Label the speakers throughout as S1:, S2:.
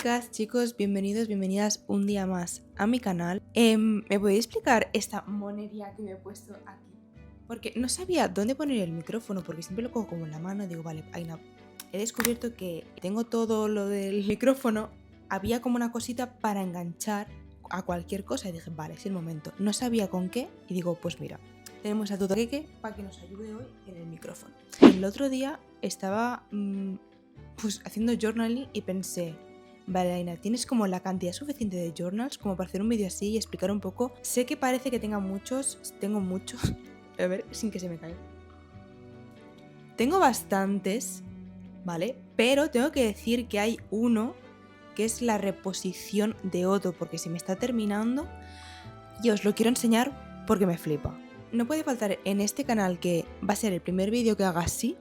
S1: Chicas, chicos, bienvenidos, bienvenidas un día más a mi canal. ¿Me podéis explicar esta monería que me he puesto aquí? Porque no sabía dónde poner el micrófono, porque siempre lo cojo como en la mano. Digo, vale, he descubierto que tengo todo lo del micrófono. Había como una cosita para enganchar a cualquier cosa y dije, vale, es el momento. No sabía con qué y digo, pues mira, tenemos a Totoqueque para que nos ayude hoy en el micrófono. El otro día estaba pues haciendo journaling y pensé, vale, Aina, ¿tienes como la cantidad suficiente de journals como para hacer un vídeo así y explicar un poco? Sé que parece que tengo muchos, a ver, sin que se me caiga. Tengo bastantes, ¿vale? Pero tengo que decir que hay uno que es la reposición de Otto, porque se me está terminando y os lo quiero enseñar porque me flipa. No puede faltar en este canal, que va a ser el primer vídeo que haga así,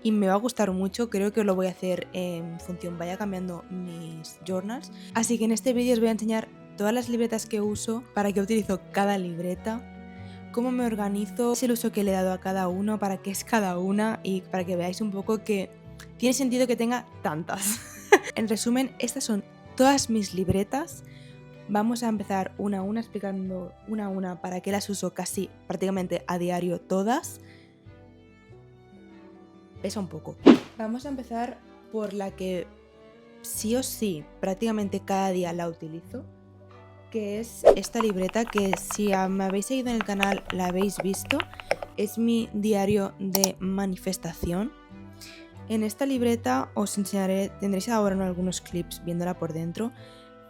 S1: y me va a gustar mucho. Creo que lo voy a hacer en función vaya cambiando mis journals. Así que en este vídeo os voy a enseñar todas las libretas que uso, para qué utilizo cada libreta, cómo me organizo, es el uso que le he dado a cada uno, para qué es cada una, y para que veáis un poco que tiene sentido que tenga tantas. En resumen, estas son todas mis libretas. Vamos a empezar una a una explicando una a una para qué las uso casi prácticamente a diario todas. Pesa un poco. Vamos a empezar por la que sí o sí prácticamente cada día la utilizo, que es esta libreta, que si me habéis seguido en el canal la habéis visto. Es mi diario de manifestación. En esta libreta os enseñaré, tendréis ahora en algunos clips viéndola por dentro,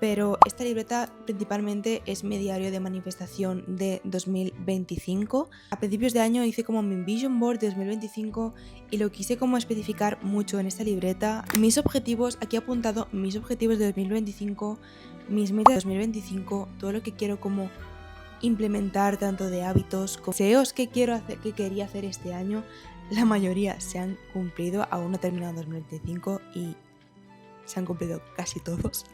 S1: pero esta libreta principalmente es mi diario de manifestación de 2025. A principios de año hice como mi vision board de 2025 y lo quise como especificar mucho en esta libreta. Mis objetivos, aquí he apuntado mis objetivos de 2025, mis metas de 2025, todo lo que quiero como implementar, tanto de hábitos como deseos que quería hacer este año. La mayoría se han cumplido, aún no he terminado 2025 y se han cumplido casi todos.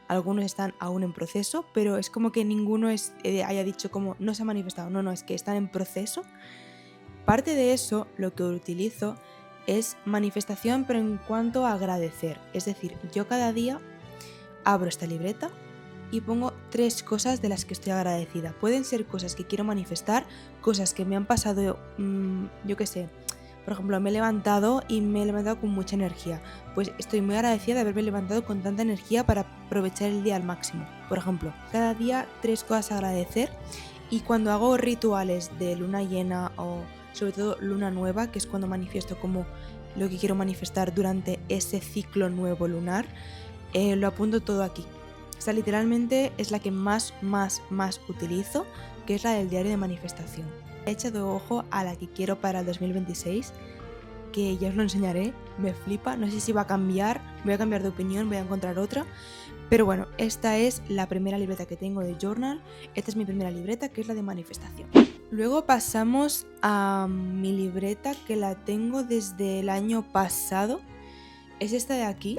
S1: Algunos están aún en proceso, pero es como que ninguno haya dicho como no se ha manifestado. No, es que están en proceso. Parte de eso, lo que utilizo es manifestación, pero en cuanto a agradecer. Es decir, yo cada día abro esta libreta y pongo 3 cosas de las que estoy agradecida. Pueden ser cosas que quiero manifestar, cosas que me han pasado, yo qué sé. Por ejemplo, me he levantado con mucha energía. Pues estoy muy agradecida de haberme levantado con tanta energía para aprovechar el día al máximo. Por ejemplo, cada día 3 cosas a agradecer. Y cuando hago rituales de luna llena o sobre todo luna nueva, que es cuando manifiesto como lo que quiero manifestar durante ese ciclo nuevo lunar, lo apunto todo aquí. Esta literalmente es la que más utilizo, que es la del diario de manifestación. He echado ojo a la que quiero para el 2026, que ya os lo enseñaré, me flipa, no sé si va a cambiar, voy a cambiar de opinión, voy a encontrar otra, pero bueno, esta es la primera libreta que tengo de journal, esta es mi primera libreta, que es la de manifestación. Luego pasamos a mi libreta, que la tengo desde el año pasado, es esta de aquí.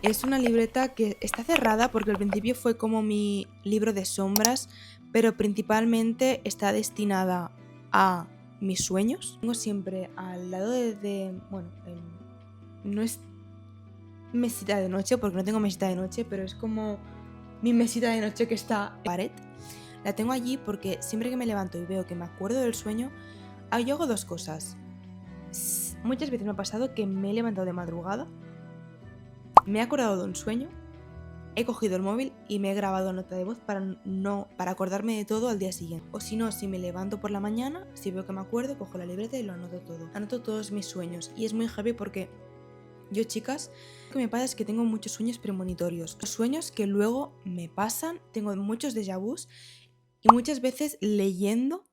S1: Es una libreta que está cerrada porque al principio fue como mi libro de sombras, pero principalmente está destinada a mis sueños. Tengo siempre al lado no es mesita de noche porque no tengo mesita de noche, pero es como mi mesita de noche que está en la pared. La tengo allí porque siempre que me levanto y veo que me acuerdo del sueño, yo hago 2 cosas. Muchas veces me ha pasado que me he levantado de madrugada, me he acordado de un sueño, he cogido el móvil y me he grabado nota de voz para acordarme de todo al día siguiente. O si no, si me levanto por la mañana, si veo que me acuerdo, cojo la libreta y lo anoto todo. Anoto todos mis sueños y es muy heavy porque yo, chicas, lo que me pasa es que tengo muchos sueños premonitorios. Sueños que luego me pasan, tengo muchos déjà vus y muchas veces leyendo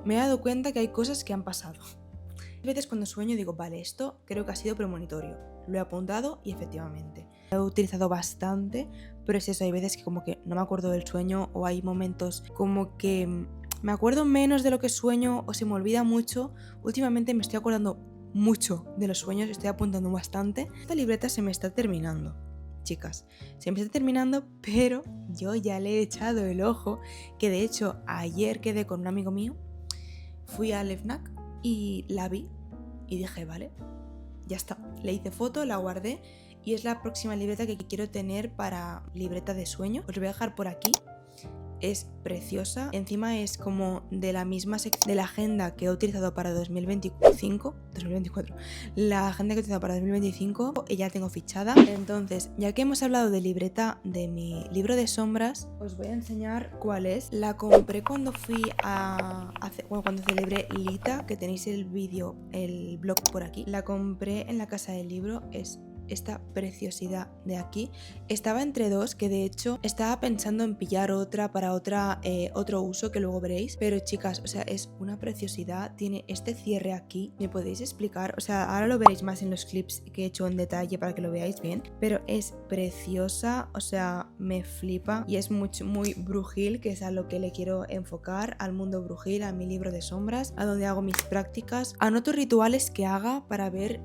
S1: me he dado cuenta que hay cosas que han pasado. A veces cuando sueño digo, vale, esto creo que ha sido premonitorio. Lo he apuntado y efectivamente. Lo he utilizado bastante, pero es eso, hay veces que como que no me acuerdo del sueño o hay momentos como que me acuerdo menos de lo que sueño o se me olvida mucho. Últimamente me estoy acordando mucho de los sueños, estoy apuntando bastante. Esta libreta se me está terminando, chicas. Se me está terminando, pero yo ya le he echado el ojo, que de hecho ayer quedé con un amigo mío, fui al FNAC y la vi y dije, vale, ya está. Le hice foto, la guardé y es la próxima libreta que quiero tener para libreta de sueño. Os lo voy a dejar por aquí. Es preciosa, encima es como de la misma sección de la agenda que he utilizado para 2024, la agenda que he utilizado para 2025 ya la tengo fichada. Entonces, ya que hemos hablado de libreta de mi libro de sombras, os voy a enseñar cuál es. La compré cuando fui cuando celebré Lita, que tenéis el vídeo, el blog por aquí. La compré en la casa del libro, es esta preciosidad de aquí. Estaba entre dos, que de hecho estaba pensando en pillar otra para otro uso que luego veréis, pero chicas, o sea, es una preciosidad. Tiene este cierre aquí, ¿me podéis explicar? O sea, ahora lo veréis más en los clips que he hecho en detalle para que lo veáis bien, pero es preciosa, o sea, me flipa y es muy brujil, que es a lo que le quiero enfocar, al mundo brujil, a mi libro de sombras, a donde hago mis prácticas. Anoto rituales que haga para ver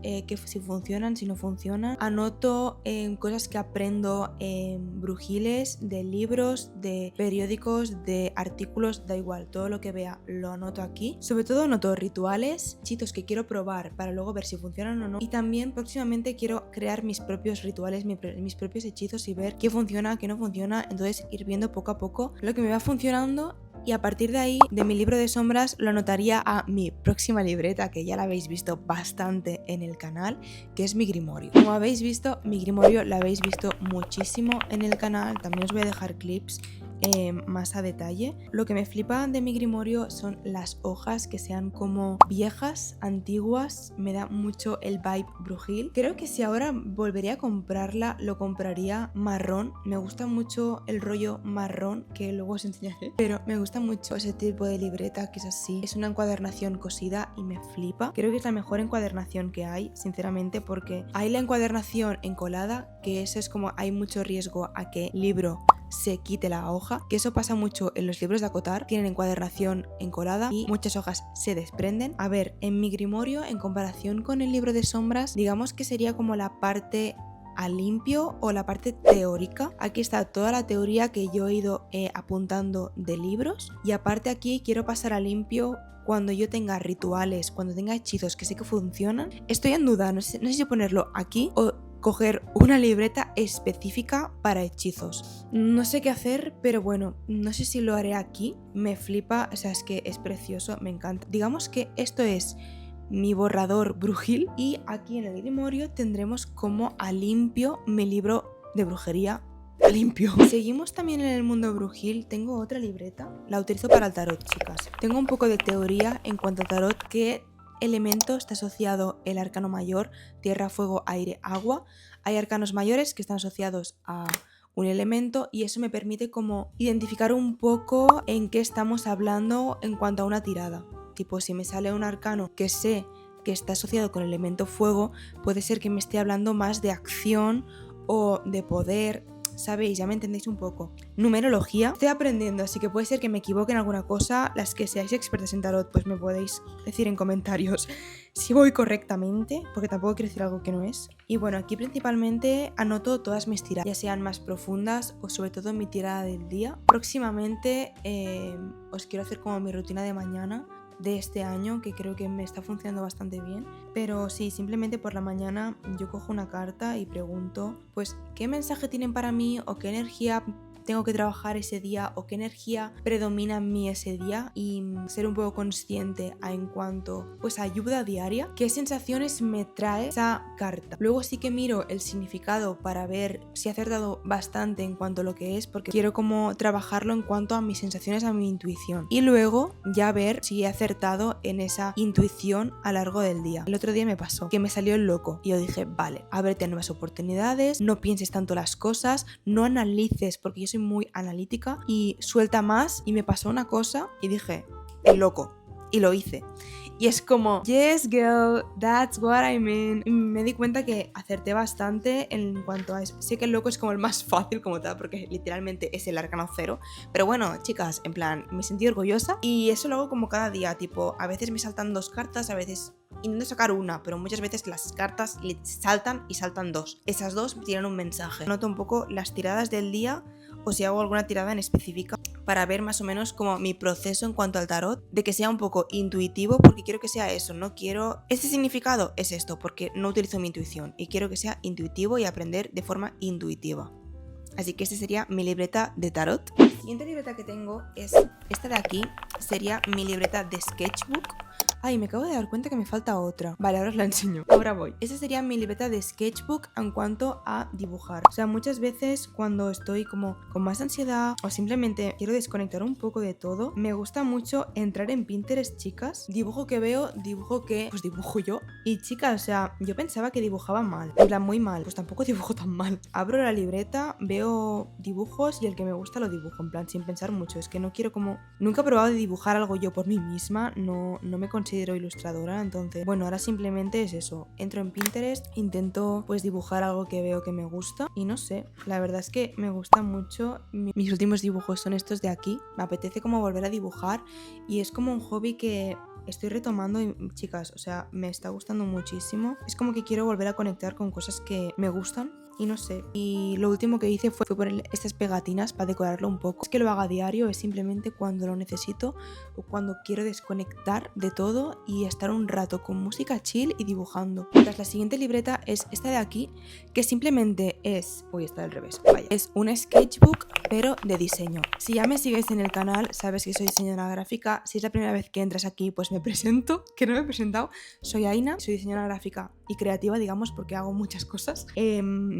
S1: si funcionan, si no funcionan. Anoto cosas que aprendo en brujiles, de libros, de periódicos, de artículos, da igual, todo lo que vea lo anoto aquí. Sobre todo anoto rituales, hechizos que quiero probar para luego ver si funcionan o no. Y también próximamente quiero crear mis propios rituales, mis propios hechizos y ver qué funciona, qué no funciona. Entonces ir viendo poco a poco lo que me va funcionando. Y a partir de ahí, de mi libro de sombras, lo anotaría a mi próxima libreta, que ya la habéis visto bastante en el canal, que es mi grimorio. Como habéis visto, mi grimorio la habéis visto muchísimo en el canal. También os voy a dejar clips más a detalle. Lo que me flipa de mi grimorio son las hojas, que sean como viejas, antiguas. Me da mucho el vibe brujil. Creo que si ahora volvería a comprarla, lo compraría marrón. Me gusta mucho el rollo marrón, que luego os enseñaré, pero me gusta mucho ese tipo de libreta que es así. Es una encuadernación cosida y me flipa. Creo que es la mejor encuadernación que hay, sinceramente, porque hay la encuadernación encolada, que eso es como hay mucho riesgo a que el libro se quite la hoja, que eso pasa mucho en los libros de acotar, tienen encuadernación encolada y muchas hojas se desprenden. A ver, en mi grimorio, en comparación con el libro de sombras, digamos que sería como la parte a limpio o la parte teórica. Aquí está toda la teoría que yo he ido apuntando de libros, y aparte aquí quiero pasar a limpio cuando yo tenga rituales, cuando tenga hechizos que sé que funcionan. Estoy en duda, no sé si ponerlo aquí o coger una libreta específica para hechizos. No sé qué hacer, pero bueno, no sé si lo haré aquí. Me flipa, o sea, es que es precioso, me encanta. Digamos que esto es mi borrador brujil, y aquí en el grimorio tendremos como a limpio mi libro de brujería a limpio. Seguimos también en el mundo brujil. Tengo otra libreta, la utilizo para el tarot, chicas. Tengo un poco de teoría en cuanto a tarot, que elemento está asociado el arcano mayor, tierra, fuego, aire, agua. Hay arcanos mayores que están asociados a un elemento, y eso me permite como identificar un poco en qué estamos hablando en cuanto a una tirada. Tipo, si me sale un arcano que sé que está asociado con el elemento fuego, puede ser que me esté hablando más de acción o de poder. ¿Sabéis? Ya me entendéis un poco. Numerología. Estoy aprendiendo, así que puede ser que me equivoque en alguna cosa. Las que seáis expertas en tarot, pues me podéis decir en comentarios si voy correctamente, porque tampoco quiero decir algo que no es. Y bueno, aquí principalmente anoto todas mis tiradas, ya sean más profundas o sobre todo mi tirada del día. Próximamente os quiero hacer como mi rutina de mañana de este año, que creo que me está funcionando bastante bien. Pero sí, simplemente por la mañana yo cojo una carta y pregunto pues qué mensaje tienen para mí, o qué energía tengo que trabajar ese día, o qué energía predomina en mí ese día, y ser un poco consciente en cuanto pues a ayuda diaria, qué sensaciones me trae esa carta. Luego sí que miro el significado para ver si he acertado bastante en cuanto a lo que es, porque quiero como trabajarlo en cuanto a mis sensaciones, a mi intuición, y luego ya ver si he acertado en esa intuición a lo largo del día. El otro día me pasó que me salió el loco y yo dije, vale, ábrete nuevas oportunidades, no pienses tanto las cosas, no analices, porque yo soy muy analítica, y suelta más. Y me pasó una cosa y dije, el loco, y lo hice. Y es como, yes girl, that's what I mean. Y me di cuenta que acerté bastante en cuanto a eso. Sé que el loco es como el más fácil como tal, porque literalmente es el arcano 0. Pero bueno, chicas, en plan, me sentí orgullosa, y eso lo hago como cada día. Tipo, a veces me saltan 2 cartas, a veces intento sacar una, pero muchas veces las cartas saltan y saltan 2. Esas 2 me tiran un mensaje. Noto un poco las tiradas del día, o si hago alguna tirada en específica, para ver más o menos como mi proceso en cuanto al tarot, de que sea un poco intuitivo, porque quiero que sea eso, no quiero... Este significado es esto, porque no utilizo mi intuición y quiero que sea intuitivo y aprender de forma intuitiva. Así que esta sería mi libreta de tarot. La siguiente libreta que tengo es esta de aquí, sería mi libreta de sketchbook. Ay, me acabo de dar cuenta que me falta otra. Vale, ahora os la enseño. Ahora voy. Esa sería mi libreta de sketchbook en cuanto a dibujar. O sea, muchas veces cuando estoy como con más ansiedad o simplemente quiero desconectar un poco de todo, me gusta mucho entrar en Pinterest, chicas. Dibujo que veo, dibujo que... pues dibujo yo. Y chicas, o sea, yo pensaba que dibujaba mal. En plan, muy mal. Pues tampoco dibujo tan mal. Abro la libreta, veo dibujos y el que me gusta lo dibujo. En plan, sin pensar mucho. Es que no quiero como... Nunca he probado de dibujar algo yo por mí misma. No me considero ilustradora, entonces bueno, ahora simplemente es eso, entro en Pinterest, intento pues dibujar algo que veo que me gusta y no sé, la verdad es que me gusta mucho. Mis últimos dibujos son estos de aquí, me apetece como volver a dibujar y es como un hobby que estoy retomando y chicas, o sea, me está gustando muchísimo, es como que quiero volver a conectar con cosas que me gustan. Y no sé, y lo último que hice fue poner estas pegatinas para decorarlo un poco. Es que lo haga a diario, es simplemente cuando lo necesito o cuando quiero desconectar de todo y estar un rato con música chill y dibujando. Mientras la siguiente libreta es esta de aquí, que simplemente es... Uy, está al revés, vaya. Es un sketchbook, pero de diseño. Si ya me sigues en el canal, sabes que soy diseñadora gráfica. Si es la primera vez que entras aquí, pues me presento, que no me he presentado. Soy Aina, soy diseñadora gráfica y creativa, digamos, porque hago muchas cosas.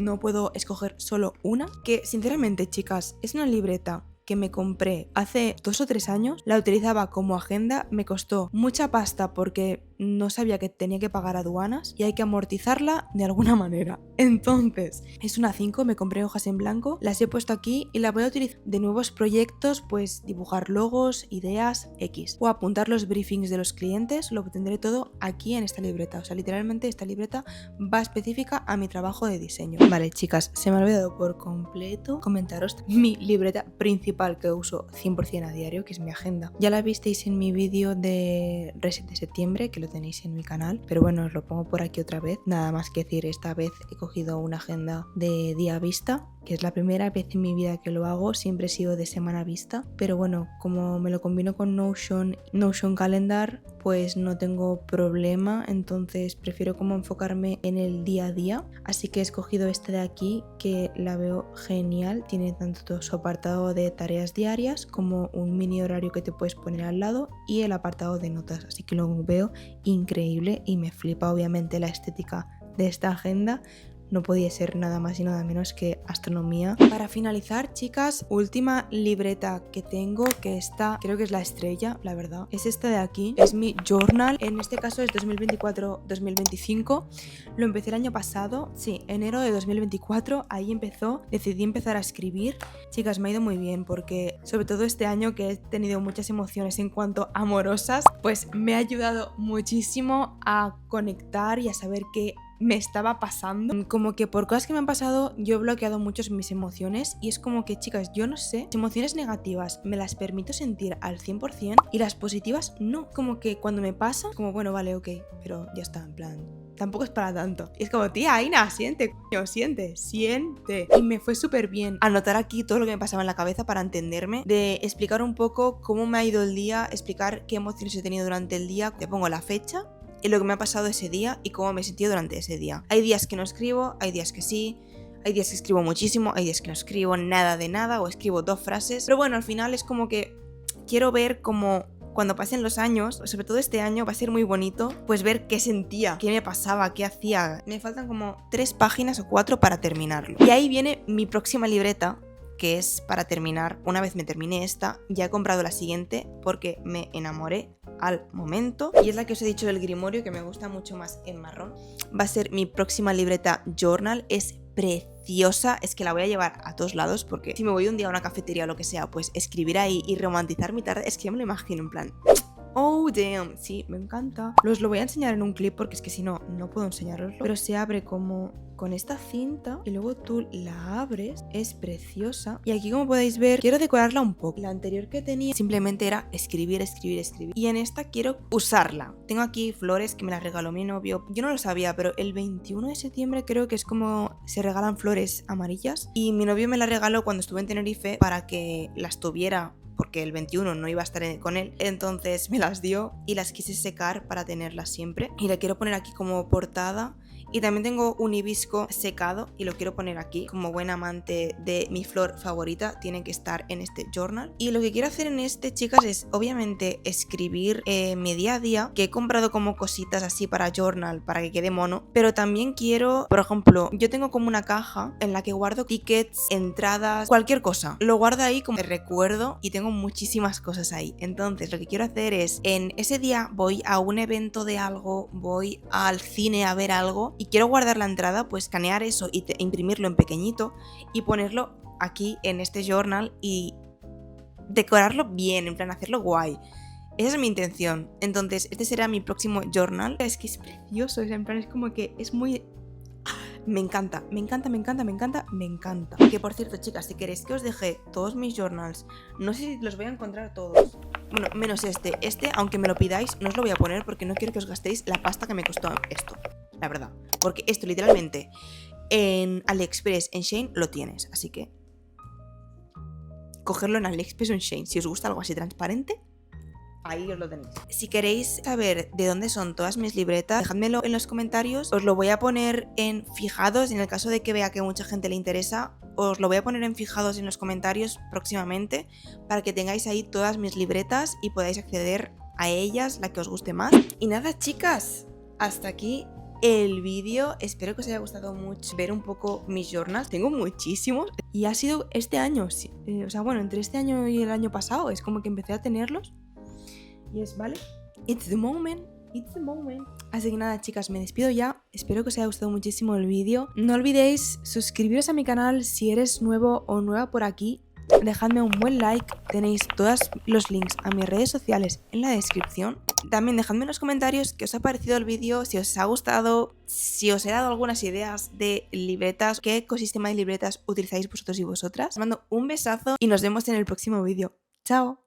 S1: No puedo escoger solo una, que sinceramente, chicas, es una libreta que me compré hace 2 o 3 años, la utilizaba como agenda, me costó mucha pasta porque no sabía que tenía que pagar aduanas y hay que amortizarla de alguna manera. Entonces, es una 5, me compré hojas en blanco, las he puesto aquí y la voy a utilizar de nuevos proyectos, pues dibujar logos, ideas, X. O apuntar los briefings de los clientes, lo tendré todo aquí en esta libreta. O sea, literalmente esta libreta va específica a mi trabajo de diseño. Vale, chicas, se me ha olvidado por completo comentaros mi libreta principal que uso 100% a diario, que es mi agenda. Ya la visteis en mi vídeo de Reset de septiembre, que lo tenéis en mi canal, pero bueno, os lo pongo por aquí otra vez. Nada más que decir, esta vez he cogido una agenda de día vista, que es la primera vez en mi vida que lo hago, siempre he sido de semana vista, pero bueno, como me lo combino con Notion Calendar, pues no tengo problema, entonces prefiero como enfocarme en el día a día, así que he escogido este de aquí, que la veo genial, tiene tanto su apartado de tareas diarias como un mini horario que te puedes poner al lado y el apartado de notas, así que lo veo increíble y me flipa obviamente la estética de esta agenda. No podía ser nada más y nada menos que astronomía. Para finalizar, chicas, última libreta que tengo, que esta creo que es la estrella, la verdad. Es esta de aquí, es mi journal. En este caso es 2024-2025. Lo empecé el año pasado, sí, enero de 2024. Ahí empezó, decidí empezar a escribir. Chicas, me ha ido muy bien porque sobre todo este año que he tenido muchas emociones en cuanto a amorosas, pues me ha ayudado muchísimo a conectar y a saber que me estaba pasando, como que por cosas que me han pasado yo he bloqueado mucho mis emociones y es como que, chicas, yo no sé, las emociones negativas me las permito sentir al 100% y las positivas no, como que cuando me pasa, como bueno, vale, ok, pero ya está, en plan, tampoco es para tanto. Y es como, tía, Aina, siente, coño, siente. Y me fue súper bien anotar aquí todo lo que me pasaba en la cabeza para entenderme, de explicar un poco cómo me ha ido el día, explicar qué emociones he tenido durante el día, te pongo la fecha y lo que me ha pasado ese día y cómo me he sentido durante ese día. Hay días que no escribo, hay días que sí, hay días que escribo muchísimo, hay días que no escribo nada de nada o escribo 2 frases. Pero bueno, al final es como que quiero ver cómo cuando pasen los años, sobre todo este año, va a ser muy bonito, pues ver qué sentía, qué me pasaba, qué hacía. Me faltan como 3 páginas o 4 para terminarlo. Y ahí viene mi próxima libreta, que es para terminar. Una vez me terminé esta, ya he comprado la siguiente porque me enamoré al momento y es la que os he dicho del grimorio, que me gusta mucho más en marrón. Va a ser mi próxima libreta journal, es preciosa, es que la voy a llevar a todos lados porque si me voy un día a una cafetería o lo que sea, pues escribir ahí y romantizar mi tarde, es que ya me lo imagino en plan... Oh, damn, sí, me encanta. Os lo voy a enseñar en un clip porque es que si no, no puedo enseñaroslo. Pero se abre como con esta cinta y luego tú la abres, es preciosa. Y aquí, como podéis ver, quiero decorarla un poco. La anterior que tenía simplemente era escribir, escribir, escribir. Y en esta quiero usarla. Tengo aquí flores que me las regaló mi novio. Yo no lo sabía, pero el 21 de septiembre creo que es como se regalan flores amarillas. Y mi novio me las regaló cuando estuve en Tenerife para que las tuviera porque el 21 no iba a estar con él, entonces me las dio y las quise secar para tenerlas siempre. Y la quiero poner aquí como portada. Y también tengo un hibisco secado y lo quiero poner aquí. Como buen amante de mi flor favorita, tiene que estar en este journal. Y lo que quiero hacer en este, chicas, es obviamente escribir mi día a día, que he comprado como cositas así para journal, para que quede mono. Pero también quiero, por ejemplo, yo tengo como una caja en la que guardo tickets, entradas, cualquier cosa. Lo guardo ahí como recuerdo y tengo muchísimas cosas ahí. Entonces lo que quiero hacer es, en ese día voy a un evento de algo, voy al cine a ver algo y quiero guardar la entrada, pues escanear eso y imprimirlo en pequeñito y ponerlo aquí en este journal y decorarlo bien, en plan hacerlo guay. Esa es mi intención. Entonces este será mi próximo journal. Es que es precioso, en plan es como que es muy... Me encanta, me encanta, me encanta, me encanta, me encanta. Que por cierto, chicas, si queréis que os deje todos mis journals, no sé si los voy a encontrar todos. Bueno, menos este. Este, aunque me lo pidáis, no os lo voy a poner porque no quiero que os gastéis la pasta que me costó esto. La verdad. Porque esto literalmente en AliExpress, en Shein, lo tienes. Así que cogerlo en AliExpress o en Shein. Si os gusta algo así transparente, ahí os lo tenéis. Si queréis saber de dónde son todas mis libretas, dejádmelo en los comentarios. Os lo voy a poner en fijados. En el caso de que vea que a mucha gente le interesa, os lo voy a poner en fijados en los comentarios próximamente, para que tengáis ahí todas mis libretas y podáis acceder a ellas, la que os guste más. Y nada, chicas, hasta aquí el vídeo. Espero que os haya gustado mucho ver un poco mis journals. Tengo muchísimos y ha sido este año, o sea, bueno, entre este año y el año pasado es como que empecé a tenerlos. Y es, ¿vale? It's the moment. It's the moment. Así que nada, chicas, me despido ya. Espero que os haya gustado muchísimo el vídeo. No olvidéis suscribiros a mi canal si eres nuevo o nueva por aquí. Dejadme un buen like. Tenéis todos los links a mis redes sociales en la descripción. También dejadme en los comentarios qué os ha parecido el vídeo, si os ha gustado, si os he dado algunas ideas de libretas, qué ecosistema de libretas utilizáis vosotros y vosotras. Os mando un besazo y nos vemos en el próximo vídeo. ¡Chao!